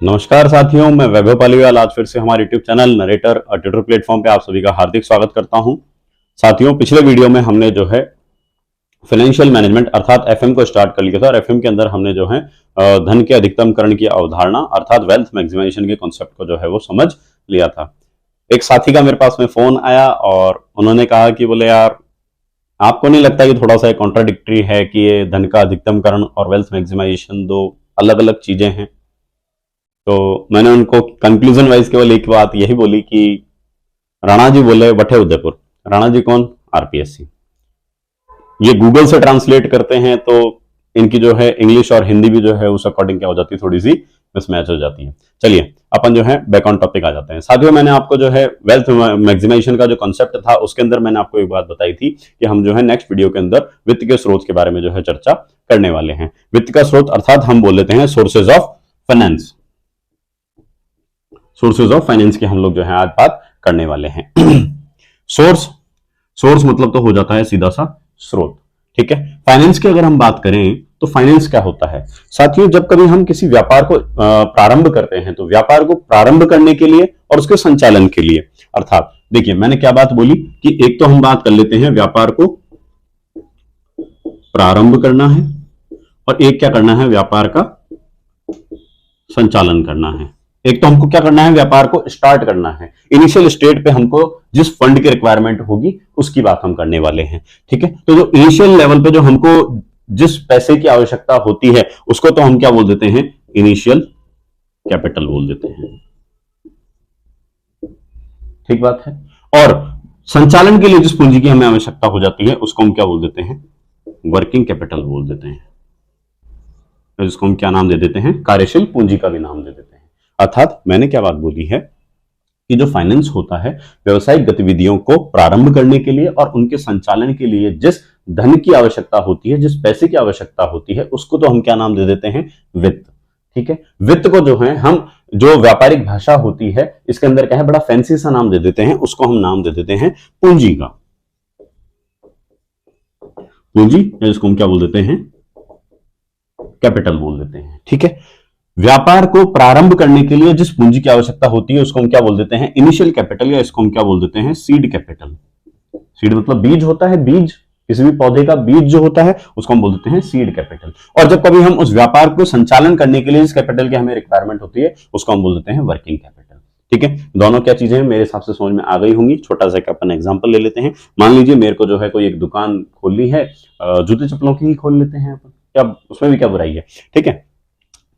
नमस्कार साथियों, मैं वैभव पालीवाल आज फिर से हमारे YouTube channel narrator Twitter platform पे आप सभी का हार्दिक स्वागत करता हूं। साथियों, पिछले वीडियो में हमने जो है फाइनेंशियल मैनेजमेंट अर्थात एफएम को स्टार्ट कर लिया था और एफएम के अंदर हमने जो है धन के अधिकतमकरण की अवधारणा अर्थात वेल्थ मैक्सिमाइजेशन के कॉन्सेप्ट को जो है वो समझ लिया था। एक साथी का मेरे पास में फोन आया और उन्होंने कहा कि बोले यार, आपको नहीं लगता कि थोड़ा सा कॉन्ट्राडिक्टरी है कि ये धन का अधिकतमकरण और वेल्थ मैक्सिमाइजेशन दो अलग अलग चीजें हैं? तो मैंने उनको कंक्लूजन वाइज केवल एक बात यही बोली कि राणा जी बोले बठे उदयपुर। राणा जी कौन? आरपीएससी। ये गूगल से ट्रांसलेट करते हैं तो इनकी जो है इंग्लिश और हिंदी भी जो है उस अकॉर्डिंग क्या हो जाती है, थोड़ी सी मिसमैच हो जाती है। चलिए अपन जो है बैक ऑन टॉपिक आ जाते हैं। साथियों, मैंने आपको जो है वेल्थ मैक्सिमाइजेशन का जो कॉन्सेप्ट था उसके अंदर मैंने आपको एक बात बताई थी कि हम जो है नेक्स्ट वीडियो के अंदर वित्त के स्रोत के बारे में जो है चर्चा करने वाले हैं। वित्त का स्रोत अर्थात हम बोल लेते हैं sources of finance. Sources of finance की हम लोग जो है आज बात करने वाले हैं। सोर्स मतलब तो हो जाता है सीधा सा स्रोत, ठीक है। फाइनेंस की अगर हम बात करें तो फाइनेंस क्या होता है साथियों? जब कभी हम किसी व्यापार को प्रारंभ करते हैं तो व्यापार को प्रारंभ करने के लिए और उसके संचालन के लिए, अर्थात देखिए मैंने क्या बात बोली कि एक तो हम बात कर लेते हैं व्यापार को प्रारंभ करना है और एक क्या करना है, व्यापार का संचालन करना है। एक तो हमको क्या करना है, व्यापार को स्टार्ट करना है। इनिशियल स्टेट पे हमको जिस फंड की रिक्वायरमेंट होगी उसकी बात हम करने वाले हैं, ठीक है। तो जो इनिशियल लेवल पे जो हमको जिस पैसे की आवश्यकता होती है उसको तो हम क्या बोल देते हैं, इनिशियल कैपिटल बोल देते हैं, ठीक बात है। और संचालन के लिए जिस पूंजी की हमें आवश्यकता हो जाती है उसको हम क्या बोल देते हैं, वर्किंग कैपिटल बोल देते हैं। जिसको हम क्या नाम दे देते हैं, कार्यशील पूंजी का भी नाम दे देते हैं। अर्थात मैंने क्या बात बोली है कि जो फाइनेंस होता है व्यवसायिक गतिविधियों को प्रारंभ करने के लिए और उनके संचालन के लिए जिस धन की आवश्यकता होती है, जिस पैसे की आवश्यकता होती है उसको तो हम क्या नाम दे देते हैं, वित्त, ठीक है। वित्त को जो है हम जो व्यापारिक भाषा होती है इसके अंदर क्या है, बड़ा फैंसी सा नाम दे देते हैं, उसको हम नाम दे देते हैं पूंजी का। पूंजी इसको हम क्या बोल देते हैं, कैपिटल बोल देते हैं, ठीक है। व्यापार को प्रारंभ करने के लिए जिस पूंजी की आवश्यकता होती है उसको हम क्या बोल देते हैं, इनिशियल कैपिटल, या इसको हम क्या बोल देते हैं, सीड कैपिटल। सीड मतलब बीज होता है, बीज किसी भी पौधे का बीज जो होता है उसको हम बोल देते हैं सीड कैपिटल। और जब कभी हम उस व्यापार को संचालन करने के लिए जिस कैपिटल की हमें रिक्वायरमेंट होती है उसको हम बोल देते हैं वर्किंग कैपिटल, ठीक है। दोनों क्या चीजें हैं मेरे हिसाब से समझ में आ गई होंगी। छोटा सा अपन एग्जांपल ले लेते हैं। मान लीजिए मेरे को जो है कोई एक दुकान खोलनी है, जूते चप्पलों की ही खोल लेते हैं अपन, क्या उसमें भी क्या बुराई है, ठीक है।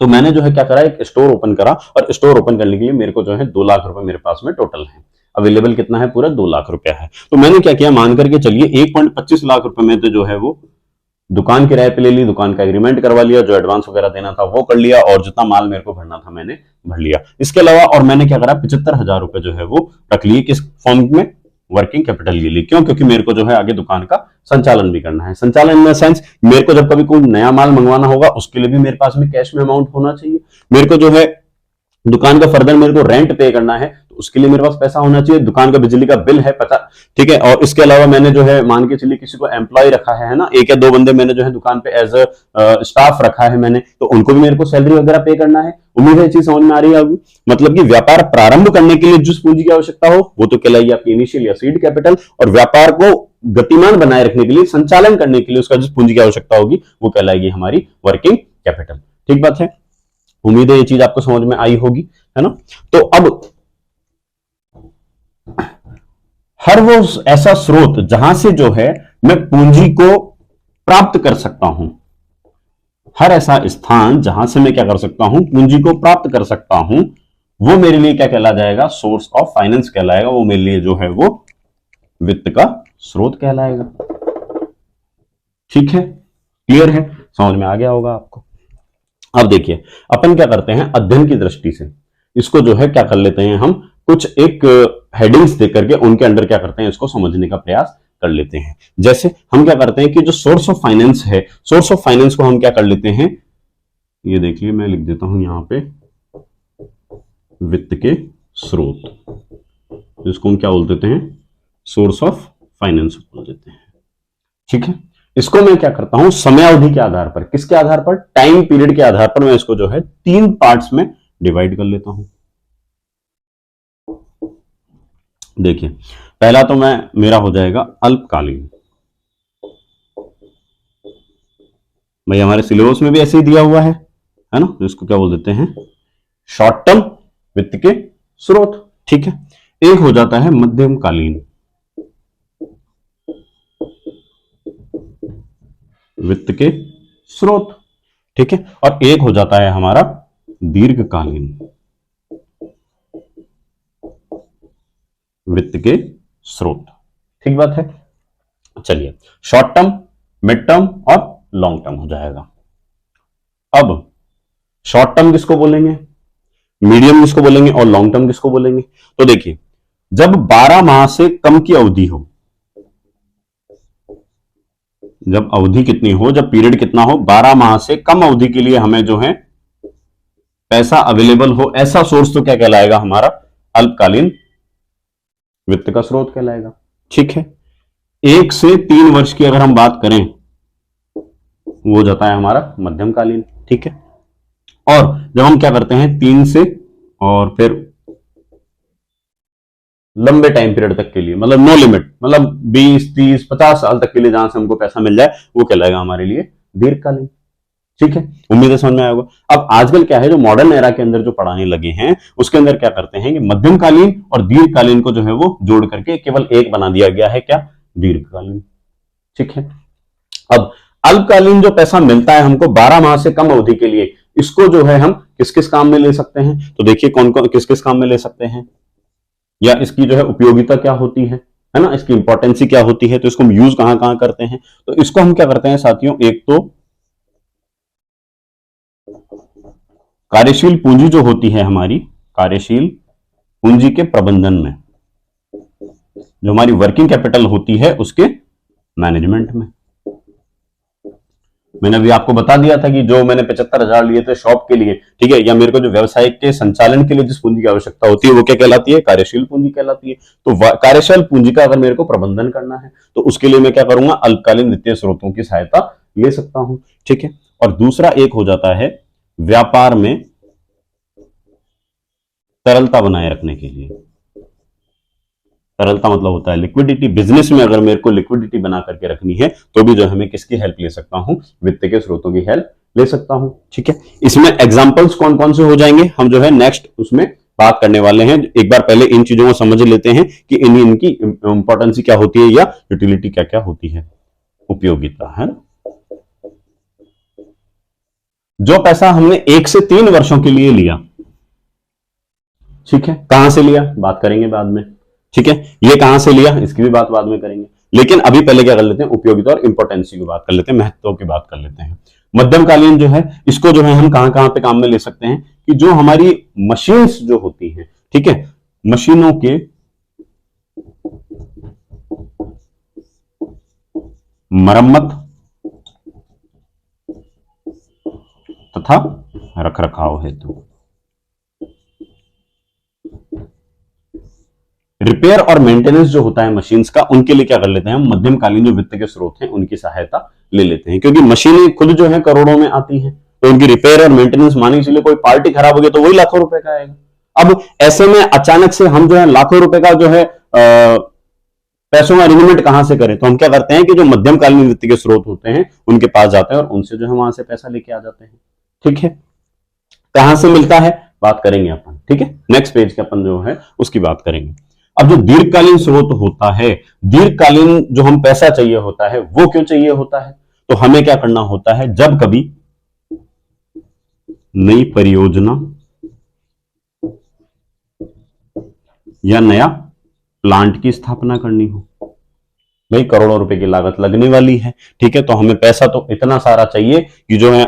तो मैंने जो है क्या करा, एक स्टोर ओपन करा और स्टोर ओपन करने के लिए मेरे को जो है 2 लाख रुपए मेरे पास में टोटल है, अवेलेबल कितना है, पूरा 2 लाख रुपया है। तो मैंने क्या किया, मान करके चलिए 1.25 लाख रुपए में तो जो है वो दुकान किराए पे ले ली, दुकान का एग्रीमेंट करवा लिया, जो एडवांस वगैरह देना था वो कर लिया और जितना माल मेरे को भरना था मैंने भर लिया। इसके अलावा और मैंने क्या करा, 75,000 रुपए जो है वो रख लिए किस फॉर्म में, वर्किंग कैपिटल के लिए। क्यों? क्योंकि मेरे को जो है आगे दुकान का संचालन भी करना है। संचालन इन द सेंस मेरे को जब कभी कोई नया माल मंगवाना होगा उसके लिए भी मेरे पास में कैश में अमाउंट होना चाहिए। मेरे को जो है दुकान का फर्दर मेरे को रेंट पे करना है तो उसके लिए मेरे पास पैसा होना चाहिए। दुकान का बिजली का बिल है पता, ठीक है। और इसके अलावा मैंने जो है मान के चलिए किसी को एम्प्लॉय रखा है ना, 1 या 2 बंदे मैंने जो है दुकान पे एज स्टाफ रखा है मैंने, तो उनको भी मेरे को सैलरी वगैरह पे करना है। उम्मीद है चीज समझ में आ रही है। मतलब कि व्यापार प्रारंभ करने के लिए जिस पूंजी की आवश्यकता हो वो तो कहलाएगी आपकी इनिशियल या सीड कैपिटल, और व्यापार को गतिमान बनाए रखने के लिए, संचालन करने के लिए उसका जिस पूंजी की आवश्यकता होगी वो कहलाएगी हमारी वर्किंग कैपिटल, ठीक बात है। उम्मीद है ये चीज आपको समझ में आई होगी, है ना। तो अब हर वो ऐसा स्रोत जहां से जो है मैं पूंजी को प्राप्त कर सकता हूं, हर ऐसा स्थान जहां से मैं क्या कर सकता हूं, पूंजी को प्राप्त कर सकता हूं, वो मेरे लिए क्या कहला जाएगा, सोर्स ऑफ फाइनेंस कहलाएगा। वो मेरे लिए जो है वो वित्त का स्रोत कहलाएगा, ठीक है। क्लियर है, समझ में आ गया होगा आपको। अब देखिए अपन क्या करते हैं, अध्ययन की दृष्टि से इसको जो है क्या कर लेते हैं, हम कुछ एक हेडिंग्स दे करके उनके अंडर क्या करते हैं, इसको समझने का प्रयास कर लेते हैं। जैसे हम क्या करते हैं कि जो सोर्स ऑफ फाइनेंस है, सोर्स ऑफ फाइनेंस को हम क्या कर लेते हैं, ये देखिए मैं लिख देता हूं यहां पे, वित्त के स्रोत, जिसको हम क्या बोल देते हैं, सोर्स ऑफ फाइनेंस बोल देते हैं, ठीक है। इसको मैं क्या करता हूं, समय अवधि के आधार पर, किसके आधार पर, टाइम पीरियड के आधार पर मैं इसको जो है 3 पार्ट्स में डिवाइड कर लेता हूं। देखिए पहला तो मेरा हो जाएगा अल्पकालीन। भाई हमारे सिलेबस में भी ऐसे ही दिया हुआ है ना, तो इसको क्या बोल देते हैं, शॉर्ट टर्म वित्त के स्रोत। ठीक है, एक हो जाता है मध्यमकालीन वित्त के स्रोत। ठीक है, और एक हो जाता है हमारा दीर्घकालीन वित्त के स्रोत। ठीक बात है। चलिए शॉर्ट टर्म, मिड टर्म और लॉन्ग टर्म हो जाएगा। अब शॉर्ट टर्म किसको बोलेंगे, मीडियम किसको बोलेंगे और लॉन्ग टर्म किसको बोलेंगे। तो देखिए जब 12 माह से कम की अवधि हो, जब अवधि कितनी हो, जब पीरियड कितना हो, 12 माह से कम अवधि के लिए हमें जो है पैसा अवेलेबल हो, ऐसा सोर्स तो क्या कहलाएगा, हमारा अल्पकालीन वित्त का स्रोत कहलाएगा। ठीक है, 1 से 3 वर्ष की अगर हम बात करें वो हो जाता है हमारा मध्यमकालीन। ठीक है, और जब हम क्या करते हैं 3 से और फिर लंबे टाइम पीरियड तक के लिए, मतलब नो लिमिट, मतलब 20, 30, 50 साल तक के लिए जहां से हमको पैसा मिल जाए, वो कहलाएगा हमारे लिए दीर्घकालीन। ठीक है, उम्मीद है समझ में आएगा। अब आजकल क्या है, जो मॉडर्न एरा के अंदर जो पढ़ाने लगे हैं उसके अंदर क्या करते हैं कि मध्यमकालीन और दीर्घकालीन को जो है वो जोड़ करके केवल एक बना दिया गया है, क्या, दीर्घकालीन। ठीक है, अब अल्पकालीन जो पैसा मिलता है हमको 12 माह से कम अवधि के लिए, इसको जो है हम किस किस काम में ले सकते हैं। तो देखिए कौन कौन किस किस काम में ले सकते हैं, या इसकी जो है उपयोगिता क्या होती है ना, इसकी इंपॉर्टेंसी क्या होती है, तो इसको हम यूज कहां कहां करते हैं। तो इसको हम क्या करते हैं साथियों, एक तो कार्यशील पूंजी जो होती है हमारी, कार्यशील पूंजी के प्रबंधन में, जो हमारी वर्किंग कैपिटल होती है उसके मैनेजमेंट में। मैंने अभी आपको बता दिया था कि जो मैंने 75,000 लिए थे शॉप के लिए, ठीक है, या मेरे को जो व्यवसाय के संचालन के लिए जिस पूंजी की आवश्यकता होती है वो क्या कहलाती है, कार्यशील पूंजी कहलाती है। तो कार्यशील पूंजी का अगर मेरे को प्रबंधन करना है तो उसके लिए मैं क्या करूंगा, अल्पकालीन वित्तीय स्रोतों की सहायता ले सकता हूं। ठीक है, और दूसरा एक हो जाता है व्यापार में तरलता बनाए रखने के लिए। तरलता मतलब होता है लिक्विडिटी। बिजनेस में अगर मेरे को लिक्विडिटी बना करके रखनी है तो भी जो है मैं किसकी हेल्प ले सकता हूं, वित्त के स्रोतों की हेल्प ले सकता हूं। ठीक है, इसमें एग्जांपल्स कौन कौन से हो जाएंगे हम जो है नेक्स्ट उसमें बात करने वाले हैं। एक बार पहले इन चीजों को समझ लेते हैं कि इनकी इंपॉर्टेंस क्या होती है या यूटिलिटी क्या क्या होती है, उपयोगिता है ना। जो पैसा हमने 1 से 3 वर्षों के लिए लिया, ठीक है, कहां से लिया बात करेंगे बाद में। ठीक है, ये कहां से लिया इसकी भी बात बाद में करेंगे, लेकिन अभी पहले क्या कर लेते हैं, उपयोगिता और इंपॉर्टेंसी की बात कर लेते हैं, महत्व की बात कर लेते हैं। मध्यमकालीन जो है इसको जो है हम कहां कहां पे काम में ले सकते हैं कि जो हमारी मशीन्स जो होती हैं, ठीक है, मशीनों के मरम्मत तथा रखरखाव हेतु, रिपेयर और मेंटेनेंस जो होता है मशीन्स का, उनके लिए क्या कर लेते हैं हम, मध्यमकालीन जो वित्त के स्रोत हैं उनकी सहायता ले लेते हैं। क्योंकि मशीनें खुद जो है करोड़ों में आती हैं, तो उनकी रिपेयर और मेंटेनेंस, मानिए चलिए कोई पार्टी खराब हो गई तो वही लाखों रुपए का आएगा। अब ऐसे में अचानक से हम जो है लाखों रुपए का जो है पैसों का अरेंजमेंट कहां से करें, तो हम क्या करते हैं कि जो मध्यमकालीन वित्त के स्रोत होते हैं उनके पास जाते हैं और उनसे जो है वहां से पैसा लेके आ जाते हैं। ठीक है, कहां से मिलता है बात करेंगे अपन। ठीक है, नेक्स्ट पेज के अपन जो है उसकी बात करेंगे। अब जो दीर्घकालीन स्रोत होता है, दीर्घकालीन जो हम पैसा चाहिए होता है वो क्यों चाहिए होता है, तो हमें क्या करना होता है, जब कभी नई परियोजना या नया प्लांट की स्थापना करनी हो, भाई करोड़ों रुपए की लागत लगने वाली है, ठीक है, तो हमें पैसा तो इतना सारा चाहिए कि जो है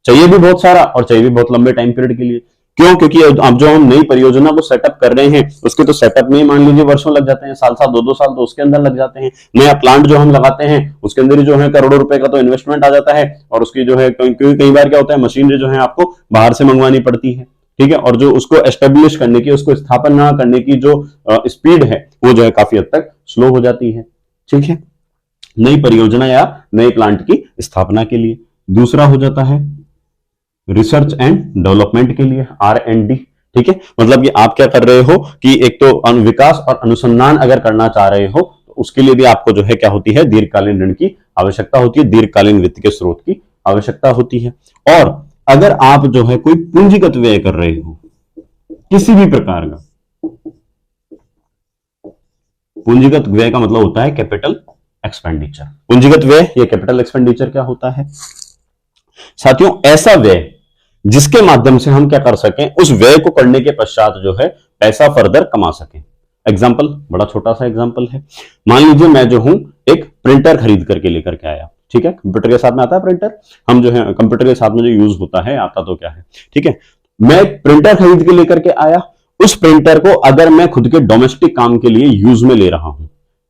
चाहिए भी बहुत सारा और चाहिए भी बहुत लंबे टाइम पीरियड के लिए। क्यों, क्योंकि अब जो हम नई परियोजना को सेटअप कर रहे हैं उसके तो सेटअप में ही मान लीजिए वर्षों लग जाते हैं, साल साल 2-2 साल तो उसके अंदर लग जाते हैं। नया प्लांट जो हम लगाते हैं उसके अंदर ही जो है करोड़ों रुपए का तो इन्वेस्टमेंट आ जाता है, और उसकी जो है क्योंकि कई बार क्या होता है मशीनरी जो है आपको बाहर से मंगवानी पड़ती है, ठीक है, और जो उसको एस्टेब्लिश करने की, उसको स्थापना करने की जो स्पीड है वो जो है काफी हद तक स्लो हो जाती है। ठीक है, नई परियोजना या नए प्लांट की स्थापना के लिए। दूसरा हो जाता है रिसर्च एंड डेवलपमेंट के लिए, R&D। ठीक है, मतलब कि आप क्या कर रहे हो कि एक तो विकास और अनुसंधान अगर करना चाह रहे हो तो उसके लिए भी आपको जो है क्या होती है, दीर्घकालीन ऋण की आवश्यकता होती है, दीर्घकालीन वित्त के स्रोत की आवश्यकता होती है। और अगर आप जो है कोई पूंजीगत व्यय कर रहे हो किसी भी प्रकार का, पूंजीगत व्यय का मतलब होता है कैपिटल एक्सपेंडिचर। पूंजीगत व्यय या कैपिटल एक्सपेंडिचर क्या होता है साथियों? ऐसा व्यय जिसके माध्यम से हम क्या कर सकें, उस व्यय को करने के पश्चात जो है पैसा फर्दर कमा सकें। एग्जाम्पल, बड़ा छोटा सा एग्जाम्पल है। मान लीजिए मैं जो हूं एक प्रिंटर खरीद करके लेकर के आया। ठीक है, कंप्यूटर के साथ में आता है प्रिंटर, हम जो है कंप्यूटर के साथ में जो यूज होता है, आता तो क्या है। ठीक है, मैं प्रिंटर खरीद के लेकर के आया। उस प्रिंटर को अगर मैं खुद के डोमेस्टिक काम के लिए यूज में ले रहा हूं,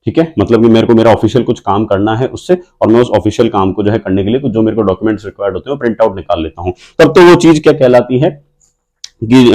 ठीक है, मतलब कि मेरे को मेरा ऑफिशियल कुछ काम करना है उससे, और मैं उस ऑफिशियल काम को जो है करने के लिए कुछ जो मेरे को डॉक्यूमेंट्स रिक्वायर्ड होते हैं वो प्रिंट आउट निकाल लेता हूं, तब तो वो चीज क्या कहलाती है कि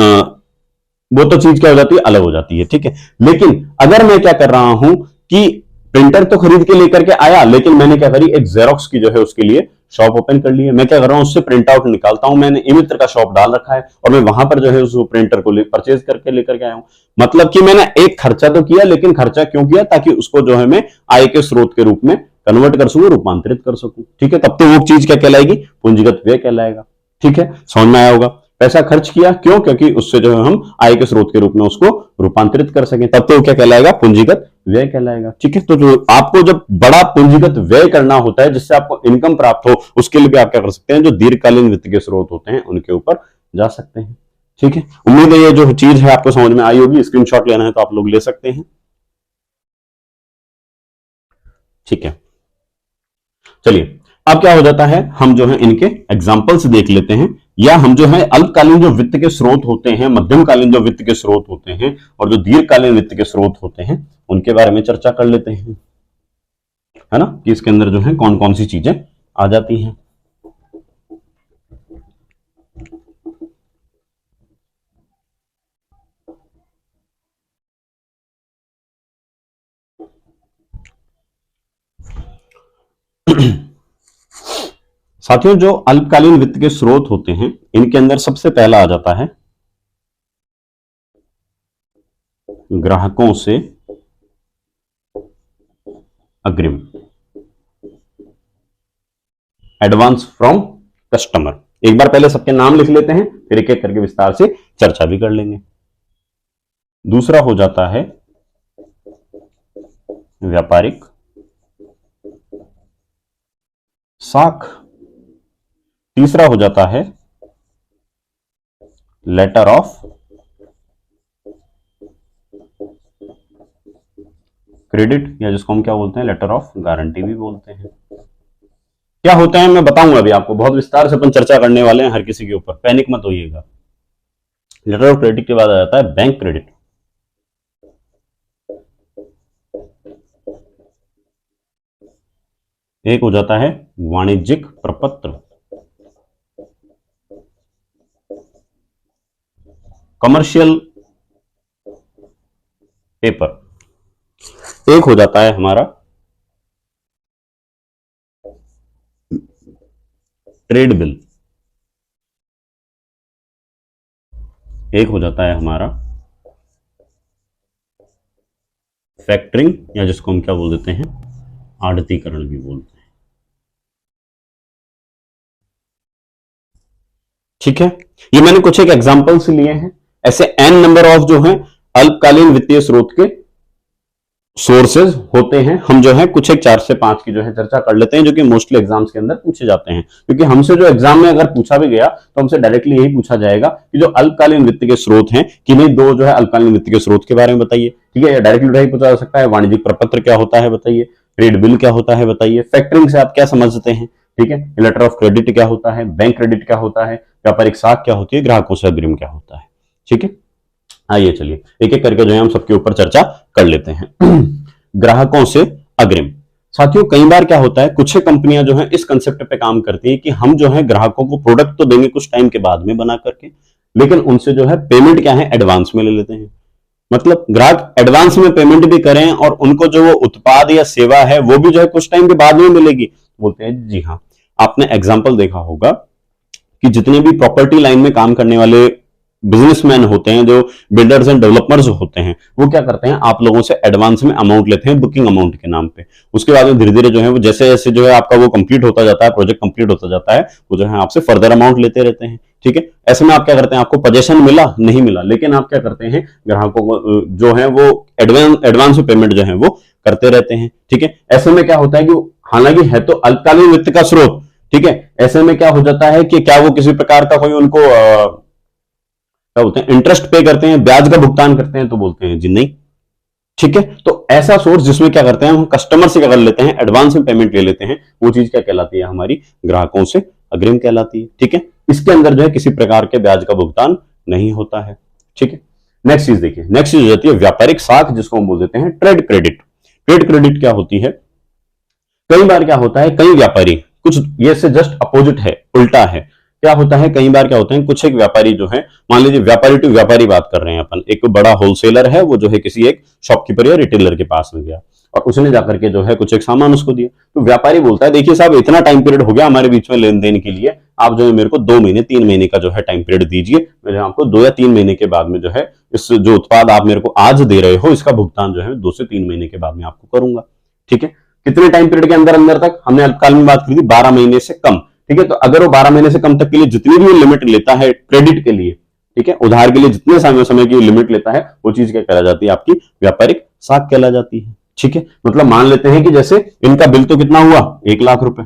वो तो चीज क्या हो जाती है, अलग हो जाती है। ठीक है, लेकिन अगर मैं क्या कर रहा हूं कि प्रिंटर तो खरीद के लेकर के आया, लेकिन मैंने क्या करी, एक जेरोक्स की जो है उसके लिए शॉप ओपन कर ली है। मैं क्या कर रहा हूं, उससे प्रिंट आउट निकालता हूं। मैंने ई-मित्र का शॉप डाल रखा है और मैं वहां पर जो है उस प्रिंटर को परचेज करके लेकर के आया हूं। मतलब कि मैंने एक खर्चा तो किया, लेकिन खर्चा क्यों किया, ताकि उसको जो है मैं आय के स्रोत के रूप में कन्वर्ट कर सकूं, रूपांतरित कर सकूं। ठीक है, तब तो वो चीज क्या कहलाएगी, पूंजीगत व्यय कहलाएगा। ठीक है, समझ में आया होगा। पैसा खर्च किया क्यों, क्योंकि उससे जो है हम आय के स्रोत के रूप में उसको रूपांतरित कर सकें, तब तो क्या कहलाएगा, पूंजीगत व्यय कहलाएगा। ठीक है, तो जो आपको जब बड़ा पूंजीगत व्यय करना होता है जिससे आपको इनकम प्राप्त हो, उसके लिए भी आप क्या कर सकते हैं, जो दीर्घकालीन वित्त के स्रोत होते हैं उनके ऊपर जा सकते हैं। ठीक है, उम्मीद है ये जो चीज है आपको समझ में आई होगी। स्क्रीनशॉट लेना है तो आप लोग ले सकते हैं। ठीक है, चलिए अब क्या हो जाता है, हम जो है इनके एग्जाम्पल्स देख लेते हैं, या हम जो है अल्पकालीन जो वित्त के स्रोत होते हैं, मध्यमकालीन जो वित्त के स्रोत होते हैं, और जो दीर्घकालीन वित्त के स्रोत होते हैं उनके बारे में चर्चा कर लेते हैं, है ना, कि इसके अंदर जो है कौन कौन सी चीजें आ जाती हैं। साथियों, जो अल्पकालीन वित्त के स्रोत होते हैं इनके अंदर सबसे पहला आ जाता है ग्राहकों से अग्रिम, एडवांस फ्रॉम कस्टमर। एक बार पहले सबके नाम लिख लेते हैं, फिर एक एक करके विस्तार से चर्चा भी कर लेंगे। दूसरा हो जाता है व्यापारिक साख। तीसरा हो जाता है लेटर ऑफ क्रेडिट, या जिसको हम क्या बोलते हैं, लेटर ऑफ गारंटी भी बोलते हैं। क्या होता है मैं बताऊंगा अभी आपको, बहुत विस्तार से अपन चर्चा करने वाले हैं हर किसी के ऊपर, पैनिक मत होइएगा। लेटर ऑफ क्रेडिट के बाद आ जाता है बैंक क्रेडिट। एक हो जाता है वाणिज्यिक प्रपत्र, कमर्शियल पेपर। एक हो जाता है हमारा ट्रेड बिल। एक हो जाता है हमारा फैक्टरिंग, या जिसको हम क्या बोल देते हैं, आड़तीकरण भी बोलते हैं। ठीक है, ये मैंने कुछ एक एग्जांपल्स लिए हैं। ऐसे एन नंबर ऑफ जो है अल्पकालीन वित्तीय स्रोत के सोर्सेज होते हैं। हम जो है कुछ एक 4 से 5 की जो है चर्चा कर लेते हैं, जो कि मोस्टली एग्जाम्स के अंदर पूछे जाते हैं। क्योंकि हमसे जो एग्जाम में अगर पूछा भी गया तो हमसे डायरेक्टली यही पूछा जाएगा कि जो अल्पकालीन वित्त के स्रोत हैं, कि नहीं दो जो है अल्पकालीन वित्त के स्रोत के बारे में बताइए। ठीक है, या डायरेक्टली पूछा जा सकता है वाणिज्यिक प्रपत्र क्या होता है बताइए, ट्रेड बिल क्या होता है बताइए, फैक्टरिंग से आप क्या समझते हैं, ठीक है, लेटर ऑफ क्रेडिट क्या होता है, बैंक क्रेडिट क्या होता है, व्यापारिक साख क्या होती है, ग्राहकों से अग्रिम क्या होता है। ठीक है, आइए चलिए एक एक करके जो है हम सबके ऊपर चर्चा कर लेते हैं। ग्राहकों से अग्रिम। साथियों, कई बार क्या होता है, कुछ कंपनियां जो है इस कंसेप्ट पे काम करती है कि हम जो है ग्राहकों को प्रोडक्ट तो देंगे कुछ टाइम के बाद में बना करके, लेकिन उनसे जो है पेमेंट क्या है, एडवांस में ले लेते हैं। मतलब ग्राहक एडवांस में पेमेंट भी करें और उनको जो वो उत्पाद या सेवा है वो भी जो है कुछ टाइम के बाद में मिलेगी। बोलते हैं जी हाँ। आपने एग्जाम्पल देखा होगा कि जितने भी प्रॉपर्टी लाइन में काम करने वाले बिजनेसमैन होते हैं, जो बिल्डर्स एंड डेवलपर्स होते हैं, वो क्या करते हैं, आप लोगों से एडवांस में अमाउंट लेते हैं बुकिंग अमाउंट के नाम पे। उसके बाद में धीरे धीरे जो है वो जैसे जैसे जो है आपका वो कंप्लीट होता जाता है, प्रोजेक्ट कंप्लीट होता जाता है, वो जो है आपसे फर्दर अमाउंट लेते रहते हैं। ठीक है, ऐसे में आप क्या करते हैं, आपको पोजेशन मिला नहीं मिला, लेकिन आप क्या करते हैं, ग्राहकों को जो है वो एडवांस पेमेंट जो है वो करते रहते हैं। ठीक है, ऐसे में क्या होता है कि हालांकि है तो अल्पकालीन वित्त का स्रोत, ठीक है, ऐसे में क्या हो जाता है कि क्या वो किसी प्रकार का कोई उनको क्या बोलते हैं, इंटरेस्ट पे करते हैं, ब्याज का भुगतान करते हैं, तो बोलते हैं जी नहीं। ठीक है, तो ऐसा सोर्स जिसमें क्या करते हैं, हम कस्टमर से क्या कर लेते हैं, एडवांस में पेमेंट ले लेते हैं, वो चीज क्या कहलाती है, हमारी ग्राहकों से अग्रिम कहलाती है। ठीक है, इसके अंदर जो है किसी प्रकार के ब्याज का भुगतान नहीं होता है। ठीक है, नेक्स्ट चीज देखिए, नेक्स्ट चीज हो जाती है व्यापारिक साख, जिसको हम बोल देते हैं ट्रेड क्रेडिट। ट्रेड क्रेडिट क्या होती है, कई बार क्या होता है, कई व्यापारी, कुछ ये से जस्ट अपोजिट है, उल्टा है। क्या होता है, कई बार क्या होता है, कुछ एक व्यापारी जो है, मान लीजिए व्यापारी टू व्यापारी बात कर रहे हैं अपन, एक बड़ा होलसेलर है, वो जो है किसी एक शॉपकीपर या रिटेलर के पास में गया और उसने जाकर के जो है कुछ एक सामान उसको दिया, तो व्यापारी बोलता है देखिए साहब, इतना टाइम पीरियड हो गया हमारे बीच में लेन देन के लिए, आप जो है मेरे को 2 महीने 3 महीने का जो है टाइम पीरियड दीजिए, मैं आपको 2 या 3 महीने के बाद में जो है इस जो उत्पाद आप मेरे को आज दे रहे हो, इसका भुगतान जो है 2 से 3 महीने के बाद में आपको करूंगा। ठीक है, कितने टाइम पीरियड के अंदर अंदर तक, हमने अल्पकाल में बात की थी 12 महीने से कम। ठीक है, तो अगर वो 12 महीने से कम तक के लिए जितनी भी लिमिट लेता है क्रेडिट के लिए, ठीक है, उधार के लिए जितने समय की लिमिट लेता है, वो चीज क्या कहला जाती है, आपकी व्यापारिक साख कहला जाती है। ठीक है, मतलब मान लेते हैं कि जैसे इनका बिल तो कितना हुआ, 1 लाख रुपए,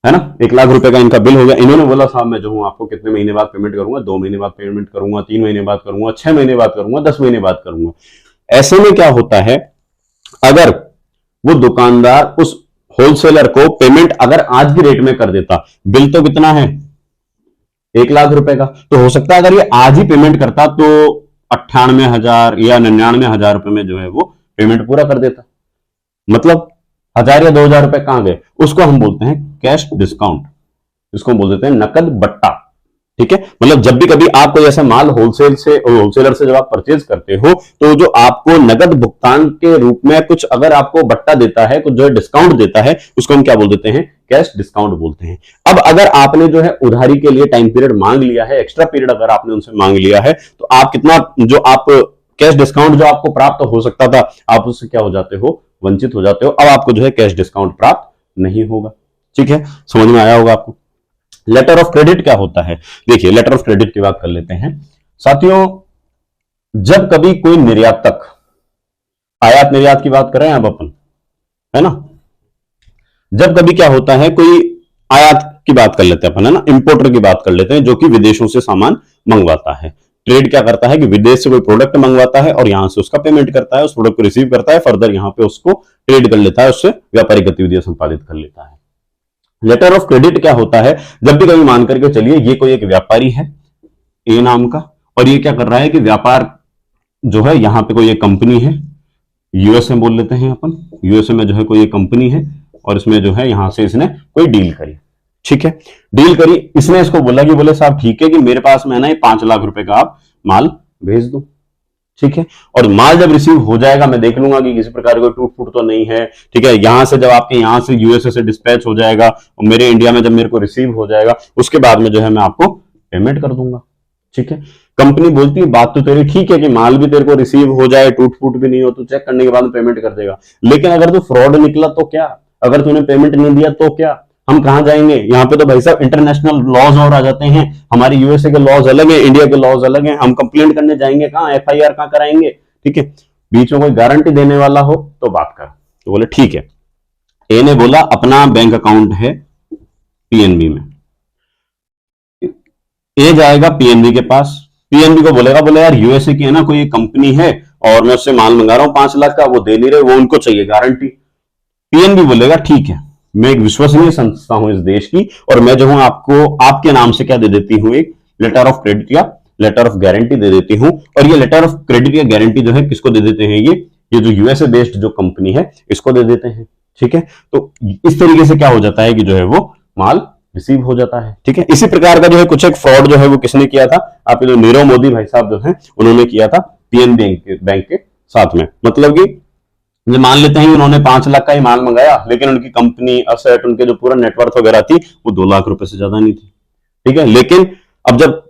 है ना, 1 लाख रुपए का इनका बिल हो गया। इन्होंने बोला साहब मैं जो हूं आपको कितने महीने बाद पेमेंट करूंगा, 2 महीने बाद पेमेंट करूंगा, 3 महीने बाद करूंगा, 6 महीने बाद करूंगा, 10 महीने बाद करूंगा। ऐसे में क्या होता है, अगर वो दुकानदार उस होलसेलर को पेमेंट अगर आज की रेट में कर देता, बिल तो कितना है 1 लाख रुपए का, तो हो सकता है अगर ये आज ही पेमेंट करता तो 98,000 या 99,000 रुपए में जो है वो पेमेंट पूरा कर देता, मतलब 1,000 या 2,000 रुपए कहां गए, उसको हम बोलते हैं कैश डिस्काउंट, इसको हम बोल देते हैं नकद बट्टा। ठीक है, मतलब जब भी कभी आप कोई ऐसा माल होलसेलर से जब आप परचेज करते हो, तो जो आपको नगद भुगतान के रूप में कुछ अगर आपको बट्टा देता है, कुछ जो है डिस्काउंट देता है, उसको हम क्या बोल देते हैं, कैश डिस्काउंट बोलते हैं। अब अगर आपने जो है उधारी के लिए टाइम पीरियड मांग लिया है, एक्स्ट्रा पीरियड अगर आपने उनसे मांग लिया है, तो आप कितना जो आप कैश डिस्काउंट जो आपको प्राप्त हो सकता था, आप उससे क्या हो जाते हो, वंचित हो जाते हो। अब आपको जो है कैश डिस्काउंट प्राप्त नहीं होगा। ठीक है, समझ में आया होगा आपको। लेटर ऑफ क्रेडिट क्या होता है, देखिए लेटर ऑफ क्रेडिट की बात कर लेते हैं साथियों। जब कभी कोई निर्यातक, आयात निर्यात की बात कर रहे हैं अब अपन, है ना, जब कभी क्या होता है, कोई आयात की बात कर लेते हैं अपन, है ना, इंपोर्टर की बात कर लेते हैं, जो कि विदेशों से सामान मंगवाता है। ट्रेड क्या करता है कि विदेश से कोई प्रोडक्ट मंगवाता है और यहां से उसका पेमेंट करता है, उस प्रोडक्ट को रिसीव करता है, फर्दर यहां पे उसको ट्रेड कर लेता है, उससे व्यापारिक गतिविधियां संपादित कर लेता है। लेटर ऑफ क्रेडिट क्या होता है, जब भी कभी मान करके चलिए ये कोई एक व्यापारी है ए नाम का, और ये क्या कर रहा है कि व्यापार जो है यहां पे कोई एक कंपनी है, यूएसए बोल लेते हैं अपन, यूएसए में जो है कोई एक कंपनी है और इसमें जो है यहां से इसने कोई डील करी। ठीक है, डील करी, इसने इसको बोला कि बोले साहब ठीक है कि मेरे पास में ना ये 5 लाख रुपए का आप माल भेज दो। ठीक है, और माल जब रिसीव हो जाएगा मैं देख लूंगा कि किसी प्रकार का टूट फूट तो नहीं है। ठीक है, यहां से जब आपके यहां से यूएसए से डिस्पैच हो जाएगा और मेरे इंडिया में जब मेरे को रिसीव हो जाएगा, उसके बाद में जो है मैं आपको पेमेंट कर दूंगा। ठीक है, कंपनी बोलती है बात तो तेरी ठीक है कि माल भी तेरे को रिसीव हो जाए, टूट फूट भी नहीं हो, तो चेक करने के बाद में पेमेंट कर देगा, लेकिन अगर तू फ्रॉड निकला तो क्या, अगर तूने पेमेंट नहीं दिया तो क्या, हम कहां जाएंगे। यहाँ पे तो भाई साहब इंटरनेशनल लॉज और आ जाते हैं, हमारे यूएसए के लॉज अलग है, इंडिया के लॉज अलग हैं, हम कंप्लेंट करने जाएंगे कहां, एफआईआर कहां कराएंगे। ठीक है, बीच में कोई गारंटी देने वाला हो तो बात कर। तो बोले ठीक है, ए ने बोला अपना बैंक अकाउंट है पीएनबी में, ए जाएगा पीएनबी के पास, पीएनबी को बोलेगा बोले यार यूएसए की है ना कोई कंपनी है और मैं उससे माल मंगा रहा हूं 5 लाख का, वो दे नहीं रहे, वो उनको चाहिए गारंटी। पीएनबी बोलेगा ठीक है, मैं एक विश्वसनीय संस्था हूं इस देश की और मैं जो हूं आपको आपके नाम से क्या दे देती हूं, एक लेटर ऑफ क्रेडिट या लेटर ऑफ गारंटी दे देती हूं। और ये लेटर ऑफ क्रेडिट या गारंटी जो है किसको दे देते हैं, ये जो यूएसए बेस्ड जो कंपनी है इसको दे देते हैं। ठीक है, तो इस तरीके से क्या हो जाता है कि जो है वो माल रिसीव हो जाता है। ठीक है, इसी प्रकार का जो है कुछ एक फ्रॉड जो है वो किसने किया था, आप जो नीरव मोदी भाई साहब जो है उन्होंने किया था पीएनबी बैंक के साथ में। मतलब कि जब मान लेते हैं उन्होंने 5 लाख का ही माल मंगाया, लेकिन उनकी कंपनी असेट, उनके जो पूरा नेटवर्थ वगैरह थी वो 2 लाख रुपए से ज्यादा नहीं थी, ठीक है। लेकिन अब जब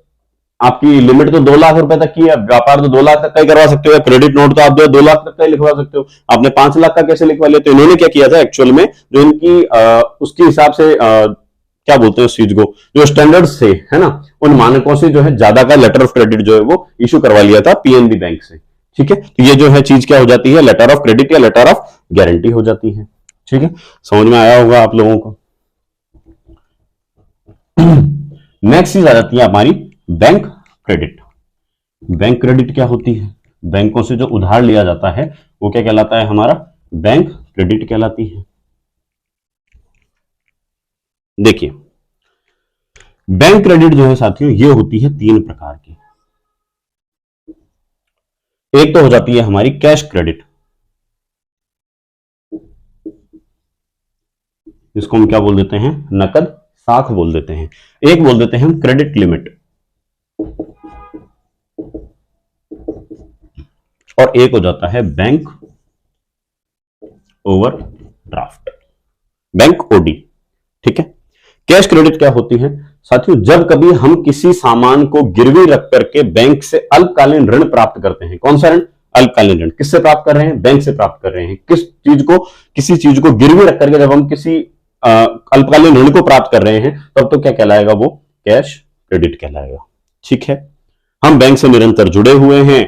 आपकी लिमिट तो 2 लाख रुपए तक की है, व्यापार तो 2 लाख तक का ही करवा सकते हो, क्रेडिट नोट तो आप जो 2 लाख तक का ही लिखवा सकते हो, आपने 5 लाख का कैसे लिखवा लिया? तो इन्होंने क्या किया था एक्चुअल में, जो इनकी उसके हिसाब से क्या बोलते हैं उस चीज को, जो स्टैंडर्ड्स थे, है ना, उन मानकों से जो है ज्यादा का लेटर ऑफ क्रेडिट जो है वो इशू करवा लिया था पीएनबी बैंक से, ठीक है। तो ये जो है चीज क्या हो जाती है, लेटर ऑफ क्रेडिट या लेटर ऑफ गारंटी हो जाती है, ठीक है। समझ में आया होगा आप लोगों को। नेक्स्ट चीज आ जाती है हमारी बैंक क्रेडिट। बैंक क्रेडिट क्या होती है? बैंकों से जो उधार लिया जाता है वो क्या कहलाता है? हमारा बैंक क्रेडिट कहलाती है। देखिए, बैंक क्रेडिट जो है साथियों, ये होती है 3 प्रकार की। एक तो हो जाती है हमारी कैश क्रेडिट, इसको हम क्या बोल देते हैं? नकद साख बोल देते हैं। एक बोल देते हैं हम क्रेडिट लिमिट, और एक हो जाता है बैंक ओवरड्राफ्ट, बैंक ओडी, ठीक है। कैश क्रेडिट क्या होती है साथियों? जब कभी हम किसी सामान को गिरवी रख करके बैंक से अल्पकालीन ऋण प्राप्त करते हैं। कौन सा ऋण? अल्पकालीन ऋण। किससे प्राप्त कर रहे हैं? बैंक से प्राप्त कर रहे हैं। किस चीज को? किसी चीज को गिरवी रख करके जब हम किसी अल्पकालीन ऋण को प्राप्त कर रहे हैं, तब तो क्या कहलाएगा? वो कैश क्रेडिट कहलाएगा, ठीक है। हम बैंक से निरंतर जुड़े हुए हैं,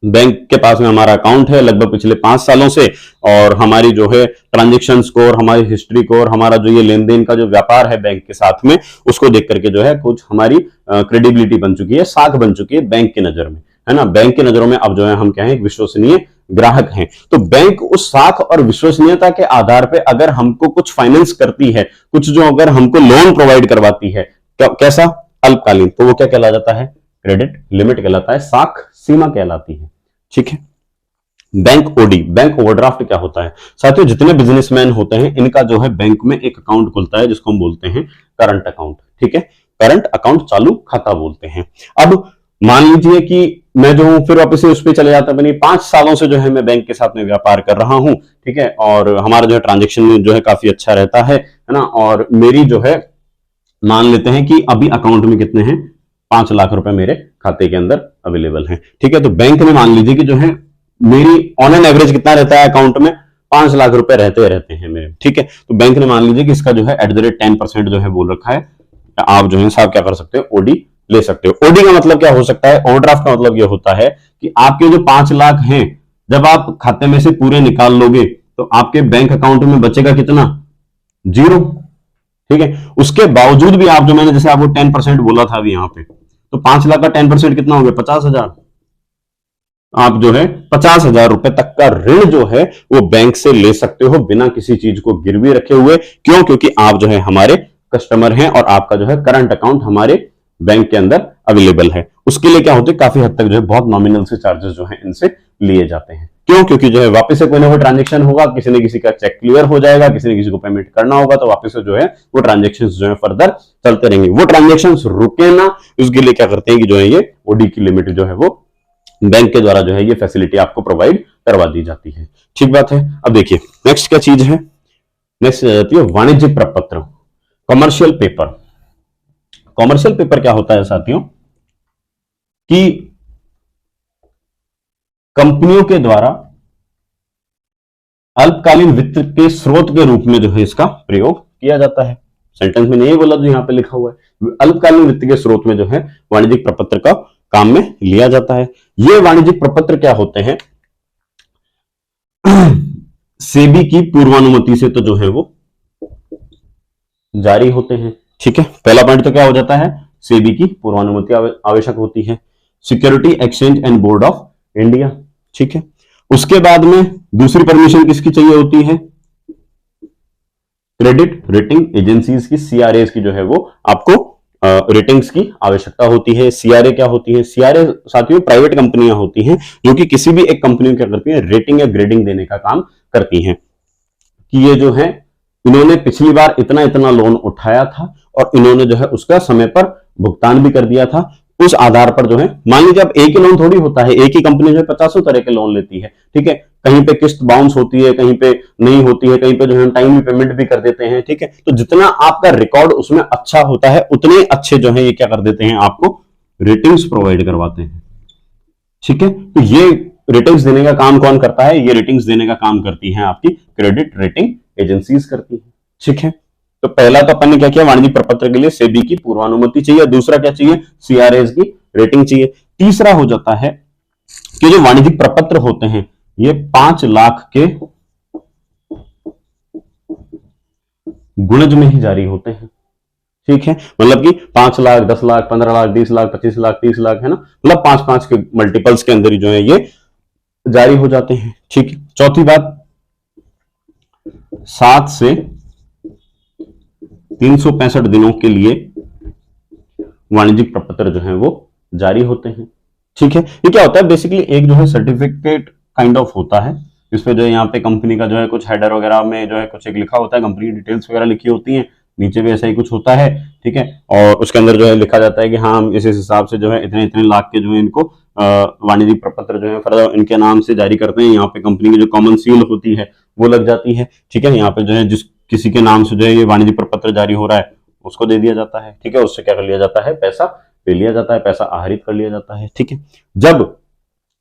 बैंक के पास में हमारा अकाउंट है लगभग पिछले 5 सालों से, और हमारी जो है ट्रांजेक्शंस को और हमारी हिस्ट्री को और हमारा जो ये लेन देन का जो व्यापार है बैंक के साथ में, उसको देख करके जो है कुछ हमारी क्रेडिबिलिटी बन चुकी है, साख बन चुकी है बैंक की नजर में, है ना। बैंक की नजरों में अब जो है हम क्या है? विश्वसनीय ग्राहक हैं। तो बैंक उस साख और विश्वसनीयता के आधार पर अगर हमको कुछ फाइनेंस करती है, कुछ जो अगर हमको लोन प्रोवाइड करवाती है, कैसा? अल्पकालीन, तो वो क्या कहला जाता है? क्रेडिट लिमिट कहलाता है, साख सीमा कहलाती है, ठीक है। बैंक ओडी, बैंक ओवरड्राफ्ट क्या होता है साथियों? जितने बिजनेसमैन होते हैं इनका जो है बैंक में एक अकाउंट खुलता है जिसको हम बोलते हैं करंट अकाउंट, ठीक है। करंट अकाउंट, चालू खाता बोलते हैं। अब मान लीजिए कि मैं जो हूं फिर वापस से उस पर चले जाता है, 5 सालों से जो है मैं बैंक के साथ में व्यापार कर रहा हूं, ठीक है, और हमारा जो है ट्रांजेक्शन जो है काफी अच्छा रहता है ना, और मेरी जो है मान लेते हैं कि अभी अकाउंट में कितने हैं? 5 लाख रुपए मेरे खाते के अंदर अवेलेबल हैं, ठीक है। तो बैंक में मान लीजिए कि जो है मेरी ऑन एन एवरेज कितना रहता है अकाउंट में? 5 लाख रुपए रहते हैं मेरे, ठीक है। तो बैंक ने मान लीजिए कि इसका जो है @10% जो है बोल रखा है, आप जो है साहब क्या कर सकते हो? ओडी ले सकते हो। ओडी का मतलब क्या हो सकता है? ओवरड्राफ्ट का मतलब यह होता है कि आपके जो 5 लाख हैं, जब आप खाते में से पूरे निकाल लोगे तो आपके बैंक अकाउंट में बचेगा कितना? 0, ठीक है। उसके बावजूद भी आप जो, मैंने जैसे आपको 10% बोला था अभी यहां पे, तो 5 लाख का 10% कितना हो गया? 50,000। आप जो है 50,000 रुपए तक का ऋण जो है वो बैंक से ले सकते हो बिना किसी चीज को गिरवी रखे हुए। क्यों? क्योंकि आप जो है हमारे कस्टमर हैं और आपका जो है करंट अकाउंट हमारे बैंक के अंदर अवेलेबल है। उसके लिए क्या होते हैं? काफी हद तक जो है बहुत नॉमिनल से चार्जेस जो है इनसे लिए जाते हैं। क्यों? क्योंकि जो है वापस से कोई ना कोई ट्रांजेक्शन होगा, किसी न किसी का चेक क्लियर हो जाएगा, किसी न किसी को पेमेंट करना होगा, तो वापस से जो है वो ट्रांजेक्शन जो है फर्दर चलते रहेंगे। वो ट्रांजेक्शन रुके ना, उसके लिए क्या करते हैं कि जो है ये ओडी की लिमिट जो है वो बैंक के द्वारा जो है ये फैसिलिटी आपको प्रोवाइड करवा दी जाती है, ठीक बात है। अब देखिए नेक्स्ट क्या चीज है? नेक्स्ट आती है वाणिज्यिक प्रपत्र, कमर्शियल पेपर। कमर्शियल पेपर क्या होता है साथियों? कि कंपनियों के द्वारा अल्पकालीन वित्त के स्रोत के रूप में जो है इसका प्रयोग किया जाता है। सेंटेंस में नहीं बोला, तो यहां पे लिखा हुआ है अल्पकालीन वित्त के स्रोत में जो है वाणिज्यिक प्रपत्र का काम में लिया जाता है। ये वाणिज्यिक प्रपत्र क्या होते हैं? सेबी की पूर्वानुमति से तो जो है वो जारी होते हैं, ठीक है। पहला पॉइंट तो क्या हो जाता है? सेबी की पूर्वानुमति आवश्यक होती है। Security exchange and board of India, ठीक है। उसके बाद में दूसरी परमिशन किसकी चाहिए होती है? क्रेडिट रेटिंग एजेंसीज की, सीआरए की जो है वो आपको रेटिंग्स की आवश्यकता होती है। सीआरए क्या होती है? सीआरए साथियों प्राइवेट कंपनियां होती हैं जो कि किसी भी एक कंपनी को क्या करती हैं? रेटिंग या ग्रेडिंग देने का काम करती हैं कि ये जो है इन्होंने पिछली बार इतना इतना लोन उठाया था और इन्होंने जो है उसका समय पर भुगतान भी कर दिया था, उस आधार पर जो है, मान लीजिए अब एक ही लोन थोड़ी होता है, एक ही कंपनी जो है 50 तरह के लोन लेती है, ठीक है, कहीं पे किस्त बाउंस होती है, कहीं पे नहीं होती है, कहीं पे जो है टाइम पेमेंट भी कर देते हैं, ठीक है। तो जितना आपका रिकॉर्ड उसमें अच्छा होता है उतने अच्छे जो है ये क्या कर देते हैं, आपको रेटिंग्स प्रोवाइड करवाते हैं, ठीक है। तो ये रेटिंग्स देने का काम कौन करता है, ये रेटिंग्स देने का काम करती हैं आपकी क्रेडिट रेटिंग एजेंसीज करती हैं, ठीक है। तो पहला तो अपन ने क्या किया, वाणिज्यिक प्रपत्र के लिए सेबी की पूर्वानुमति चाहिए, दूसरा क्या चाहिए, सीआरएस की रेटिंग चाहिए, तीसरा हो जाता है कि जो वाणिज्यिक प्रपत्र होते हैं ये 5 लाख के गुणज में ही जारी होते हैं, ठीक है। मतलब कि 5 लाख, 10 लाख, 15 लाख, 20 लाख, 25 लाख, 30 लाख, है ना, मतलब 5-5 के मल्टीपल्स के अंदर ही जो है ये जारी हो जाते हैं, ठीक है। चौथी बात, 7 से 365 दिनों के लिए वाणिज्यिक प्रपत्र जो है वो जारी होते हैं, ठीक है। ये क्या होता है, बेसिकली एक जो है सर्टिफिकेट काइंड ऑफ होता है, इसमें जो है यहाँ पे कंपनी का जो है कुछ हेडर वगैरह में जो है कुछ एक लिखा होता है, कंपनी डिटेल्स वगैरह लिखी होती हैं, नीचे भी ऐसा ही कुछ होता है, ठीक है। और उसके अंदर जो है लिखा जाता है कि हाँ हम इस हिसाब से जो है इतने इतने लाख के जो है इनको वाणिज्यिक प्रपत्र जो है फर्दर इनके नाम से जारी करते हैं। यहाँ पे कंपनी की जो कॉमन सील होती है वो लग जाती है, ठीक है। यहाँ पे जो है जिस किसी के नाम से जो है ये वाणिज्यिक प्रपत्र जारी हो रहा है उसको दे दिया जाता है, ठीक है। उससे क्या कर लिया जाता है, पैसा ले लिया जाता है, पैसा आहरित कर लिया जाता है, ठीक है। जब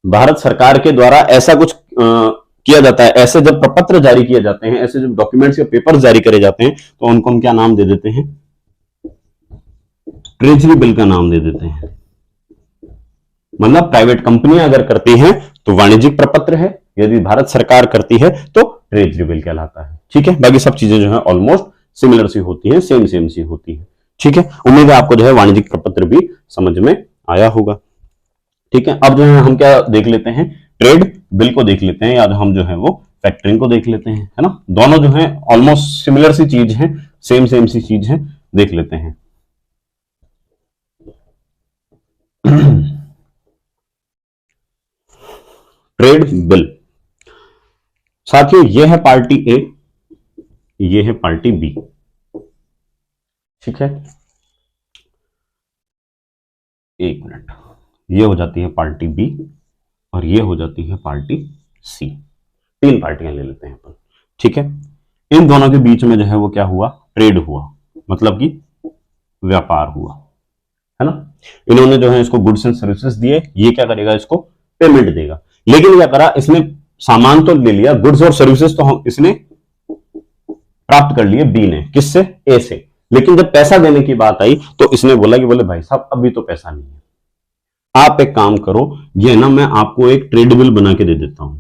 भारत सरकार के द्वारा ऐसा कुछ किया जाता है, ऐसे जब प्रपत्र जारी किए जाते हैं, ऐसे जब डॉक्यूमेंट्स या पेपर्स जारी करे जाते हैं तो उनको हम क्या नाम दे देते हैं, ट्रेजरी बिल का नाम दे देते हैं। मतलब प्राइवेट कंपनियां अगर करती हैं तो वाणिज्यिक प्रपत्र है, यदि भारत सरकार करती है तो ट्रेजरी बिल कहलाता है, ठीक है। बाकी सब चीजें जो है ऑलमोस्ट सिमिलर सी होती है, सेम सेम सी होती है, ठीक है। उम्मीद है आपको जो है वाणिज्यिक प्रपत्र भी समझ में आया होगा, ठीक है। अब जो है हम क्या देख लेते हैं, ट्रेड बिल को देख लेते हैं, या हम जो है वो फैक्टरिंग को देख लेते हैं, है ना। दोनों जो है ऑलमोस्ट सिमिलर सी चीज है, सेम सेम सी चीज है, देख लेते हैं। ट्रेड बिल साथियों, यह है पार्टी ए, यह है पार्टी बी, ठीक है। एक मिनट, ये हो जाती है पार्टी बी और ये हो जाती है पार्टी सी, 3 पार्टियां ले लेते हैं अपन, ठीक है। इन दोनों के बीच में जो है वो क्या हुआ, ट्रेड हुआ, मतलब कि व्यापार हुआ, है ना। इन्होंने जो है इसको गुड्स एंड सर्विसेज दिए, ये क्या करेगा, इसको पेमेंट देगा। लेकिन क्या करा, इसने सामान तो ले लिया, गुड्स और सर्विसेज तो हम इसने प्राप्त कर लिए बी ने, किससे, ए से। लेकिन जब पैसा देने की बात आई तो इसने बोला कि बोले भाई साहब अभी तो पैसा नहीं है, आप एक काम करो, ये ना मैं आपको एक ट्रेड बिल बना के दे देता हूं,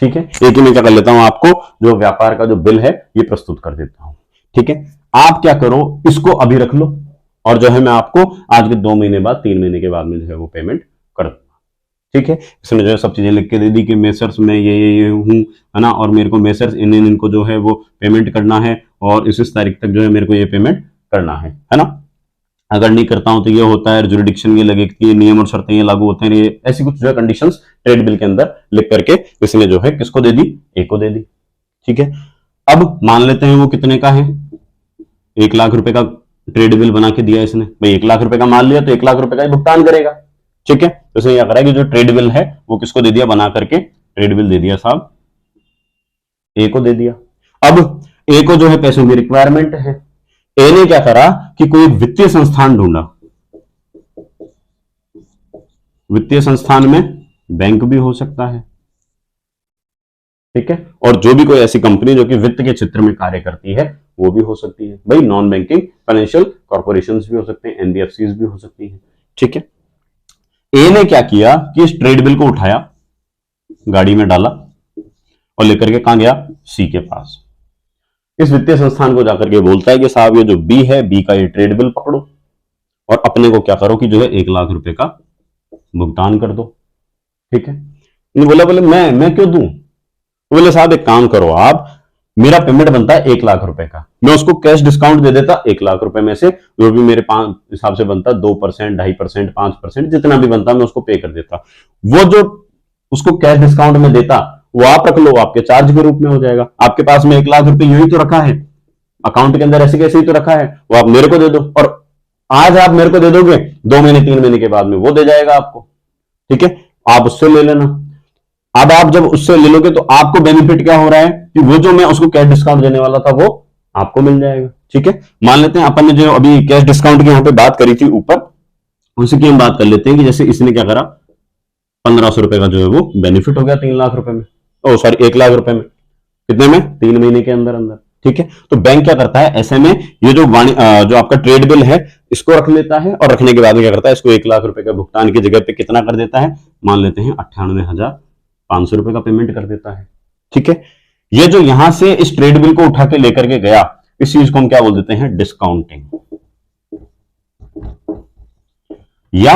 ठीक है। एक ही मैं क्या कर लेता हूं, आपको जो व्यापार का जो बिल है ये प्रस्तुत कर देता हूं, ठीक है। आप क्या करो, इसको अभी रख लो और जो है मैं आपको आज के 2 महीने बाद, 3 महीने के बाद में जो है वो पेमेंट कर दूंगा, ठीक है। इसने जो है सब चीजें लिख के दे दी कि मेसर्स में ये हूं, है ना, और मेरे को मेसर्स इनको जो है वो पेमेंट करना है और इस तारीख तक जो है मेरे को ये पेमेंट करना है ना। अगर नहीं करता हूं तो ये होता है, जुरिडिक्शन ये लगेगी, नियम और शर्तें ये लागू होते हैं, ये ऐसी कुछ जो है कंडीशंस ट्रेड बिल के अंदर लिख करके इसने जो है किसको दे दी, ए को दे दी, ठीक है। अब मान लेते हैं वो कितने का है, 1 लाख रुपए का ट्रेड बिल बना के दिया इसने, भाई 1 लाख रुपए का मान लिया तो 1 लाख रुपए का ही भुगतान करेगा, ठीक है। तो इसने क्या करा कि जो ट्रेड बिल है वो किसको दे दिया, बना करके ट्रेड बिल दे दिया साहब, ए को दे दिया। अब ए को जो है पैसों की रिक्वायरमेंट है, ए ने क्या करा कि कोई वित्तीय संस्थान ढूंढा, वित्तीय संस्थान में बैंक भी हो सकता है, ठीक है, और जो भी कोई ऐसी कंपनी जो कि वित्त के क्षेत्र में कार्य करती है वो भी हो सकती है, भाई नॉन बैंकिंग फाइनेंशियल कॉर्पोरेशंस भी हो सकते हैं, एनबीएफसीज भी हो सकती है, ठीक है। ए ने क्या किया कि इस ट्रेड बिल को उठाया, गाड़ी में डाला और लेकर के कहां गया, सी के पास। इस वित्तीय संस्थान को जाकर के बोलता है कि साहब ये जो बी है, बी का ये ट्रेड बिल पकड़ो और अपने को क्या करो कि जो है 1 लाख रुपए का भुगतान कर दो, ठीक है। बोला बोले मैं क्यों दूं, बोले साहब एक काम करो, आप मेरा पेमेंट बनता है 1 लाख रुपए का, मैं उसको कैश डिस्काउंट दे देता 1 लाख रुपए में से, जो भी मेरे हिसाब से बनता 2%, 2.5%, 5%, जितना भी बनता मैं उसको पे कर देता। वो जो उसको कैश डिस्काउंट में देता वो आप रख लो, आपके चार्ज के रूप में हो जाएगा। आपके पास में 1 लाख रुपए यूं ही तो रखा है, अकाउंट के अंदर ऐसे कैसे ही तो रखा है, वो आप मेरे को दे दो और आज आप मेरे को दे दोगे, 2 महीने 3 महीने के बाद में वो दे जाएगा आपको, ठीक है, आप उससे ले लेना। अब आप जब उससे ले लोगे तो आपको बेनिफिट क्या हो रहा है कि वो जो मैं उसको कैश डिस्काउंट देने वाला था वो आपको मिल जाएगा, ठीक है। मान लेते हैं अपन ने जो अभी कैश डिस्काउंट की यहां पे बात करी थी ऊपर, उसी की हम बात कर लेते हैं कि जैसे इसने क्या करा, 1500 रुपए का जो है वो बेनिफिट हो गया 3 लाख रुपए में, ओ सॉरी 1 लाख रुपए में, कितने में, 3 महीने के अंदर अंदर, ठीक है। तो बैंक क्या करता है ऐसे में, ये जो आपका ट्रेड बिल है इसको रख लेता है, और रखने के बाद में क्या करता है, इसको 1 लाख रुपए का भुगतान की जगह पे कितना कर देता है, मान लेते हैं 98,500 रुपए का पेमेंट कर देता है, ठीक है। ये जो यहां से इस ट्रेड बिल को उठा के लेकर के गया, इस चीज को हम क्या बोल देते हैं, डिस्काउंटिंग या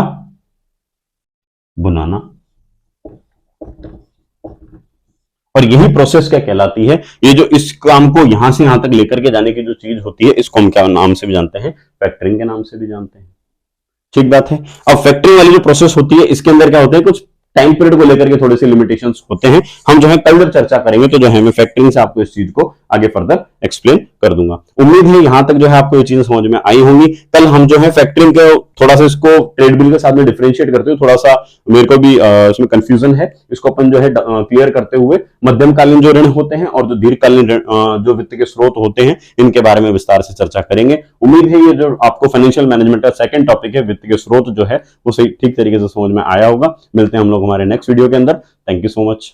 बुनाना। और यही प्रोसेस क्या कहलाती है, ये जो इस काम को यहां से यहां तक लेकर के जाने की जो चीज होती है, इसको हम क्या नाम से भी जानते हैं, फैक्टरिंग के नाम से भी जानते हैं, ठीक बात है। अब फैक्टरिंग वाली जो प्रोसेस होती है, इसके अंदर क्या होता है, कुछ टाइम पीरियड को लेकर के थोड़े से लिमिटेशंस होते हैं, हम जो है कल जब चर्चा करेंगे तो जो है मैं फैक्टरिंग से आपको इस चीज को आगे फर्दर एक्सप्लेन कर दूंगा। उम्मीद है यहां तक जो है आपको ये चीजें समझ में आई होंगी। कल हम जो है फैक्टरिंग के थोड़ा सा इसको ट्रेड बिल के साथ में डिफरेंशिएट करते हुए, थोड़ा सा मेरे को भी इसमें कंफ्यूजन है, इसको अपन जो है क्लियर करते हुए मध्यमकालीन जो ऋण होते हैं और जो दीर्घकालीन जो वित्त के स्रोत होते हैं, इनके बारे में विस्तार से चर्चा करेंगे। उम्मीद है ये जो आपको फाइनेंशियल मैनेजमेंट का सेकंड टॉपिक है, वित्त के स्रोत जो है वो सही ठीक तरीके से समझ में आया होगा। मिलते हैं हम लोग हमारे नेक्स्ट वीडियो के अंदर। Thank you so much.